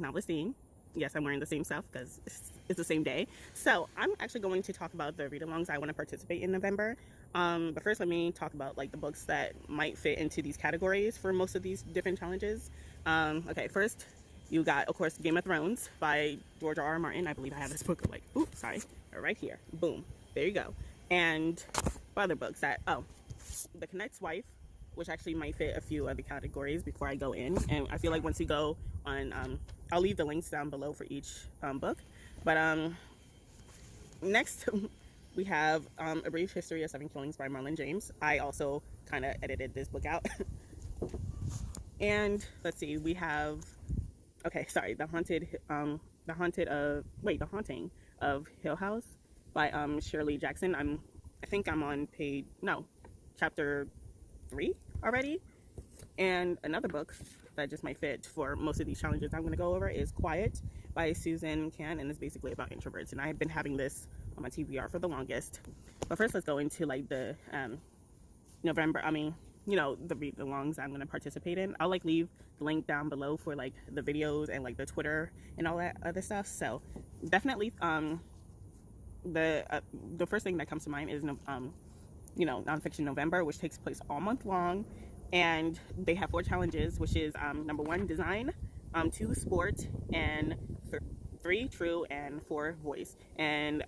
Novelist Dienne. Yes, I'm wearing the same stuff because it's the same day. So I'm actually going to talk about the read-alongs I want to participate in November. But first, let me talk about like the books that might fit into these categories for most of these different challenges. Okay, first you got, of course, Game of Thrones by George R.R. Martin. I believe I have this book like, oops, sorry, right here. Boom, there you go. And other books that, The Connect's Wife, which actually might fit a few other categories before I go in. And I feel like once you go on, I'll leave the links down below for each book. But next we have A Brief History of Seven Killings by Marlon James. I also kind of edited this book out. And let's see, we have, okay, sorry, The Haunting of Hill House by Shirley Jackson. I think I'm on chapter 3 already. And another book that just might fit for most of these challenges I'm going to go over is Quiet by Susan Can, and it's basically about introverts. And I've been having this on my TBR for the longest. But first, let's go into like the November. The read-alongs I'm going to participate in. I'll like leave the link down below for like the videos and like the Twitter and all that other stuff. So definitely, the first thing that comes to mind is Nonfiction November, which takes place all month long, and they have 4 challenges, which is number 1, design, 2, sport, and 3, true, and 4, voice. And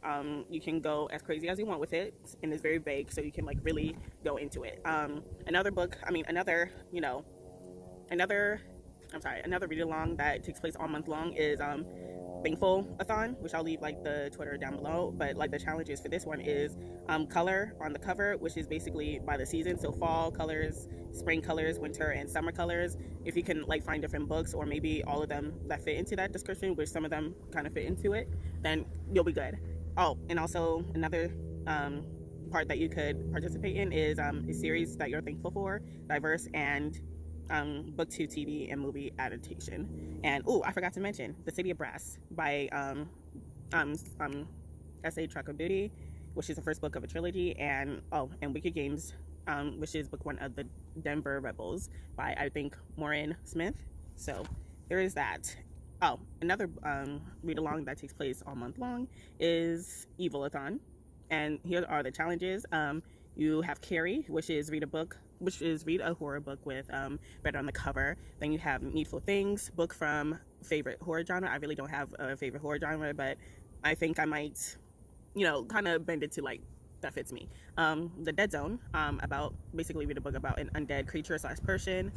you can go as crazy as you want with it, and it's very vague, so you can like really go into it. Another read along that takes place all month long is Thankful-a-thon, which I'll leave like the Twitter down below. But like the challenges for this one is color on the cover, which is basically by the season, so fall colors, spring colors, winter and summer colors. If you can like find different books, or maybe all of them that fit into that description, which some of them kind of fit into it, then you'll be good. Oh, and also another part that you could participate in is a series that you're thankful for, diverse, and book to TV and movie adaptation. And I forgot to mention The City of Brass by S.A. Truck of Duty, which is the first book of a trilogy, and Wicked Games, which is book 1 of the Denver Rebels by, I think, Maureen Smith. So there is that. Another read along that takes place all month long is Readathon, and here are the challenges. You have Carrie, which is read a horror book with better on the cover. Then you have Needful Things, book from favorite horror genre. I really don't have a favorite horror genre, but I think I might, kind of bend it to like that fits me. The Dead Zone, basically read a book about an undead creature / person.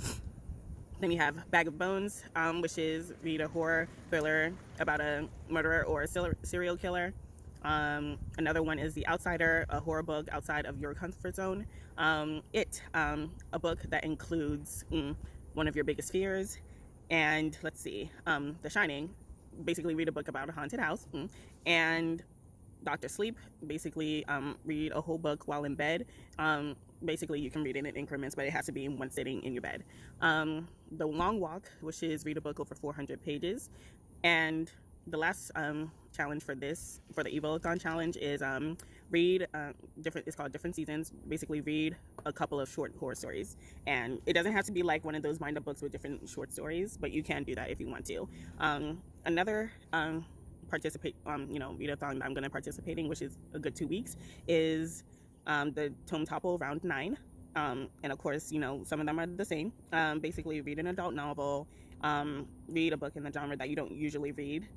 Then you have Bag of Bones, which is read a horror thriller about a murderer or a serial killer. Another one is The Outsider, a horror book outside of your comfort zone. A book that includes one of your biggest fears. And let's see, The Shining, basically read a book about a haunted house. And Dr. Sleep, basically read a whole book while in bed. Basically you can read it in increments, but it has to be in one sitting in your bed. The Long Walk, which is read a book over 400 pages. And the last challenge for the Readathon challenge is it's called Different Seasons. Basically read a couple of short horror stories, and it doesn't have to be like one of those wind up books with different short stories, but you can do that if you want to. Another readathon that I'm going to participate in, which is a good 2 weeks, is the Tome Topple round 9. And of course, some of them are the same. Basically read an adult novel, read a book in the genre that you don't usually read,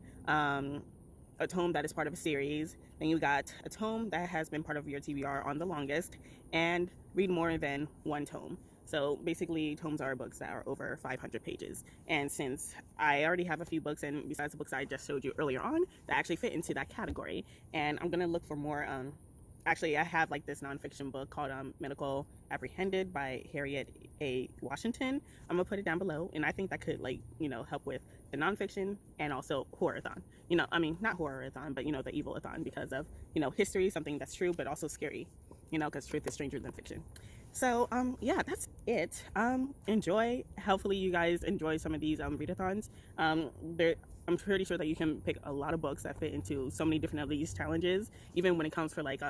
a tome that is part of a series. Then you got a tome that has been part of your TBR on the longest, and read more than one tome. So basically tomes are books that are over 500 pages. And since I already have a few books, and besides the books I just showed you earlier on, that actually fit into that category, and I'm gonna look for more. Actually, I have like this nonfiction book called Medical Apprehended by Harriet A. Washington. I'm gonna put it down below, and I think that could help with the nonfiction and also horror-a-thon. Not horror-a-thon, but the evil-a-thon, because of history, something that's true but also scary. Because truth is stranger than fiction. So yeah, that's it. Enjoy. Hopefully you guys enjoy some of these readathons. I'm pretty sure that you can pick a lot of books that fit into so many different of these challenges, even when it comes for like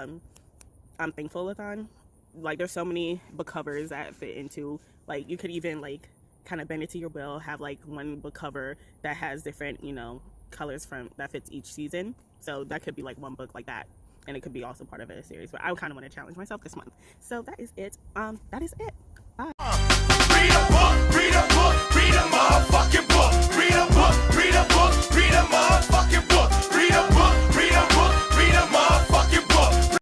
Thankful-a-thon. Like there's so many book covers that fit into, like you could even like kind of bend it to your will, have like one book cover that has different, you know, colors from that fits each season. So that could be like one book like that, and it could be also part of a series. But I kind of want to challenge myself this month. So that is it. Bye.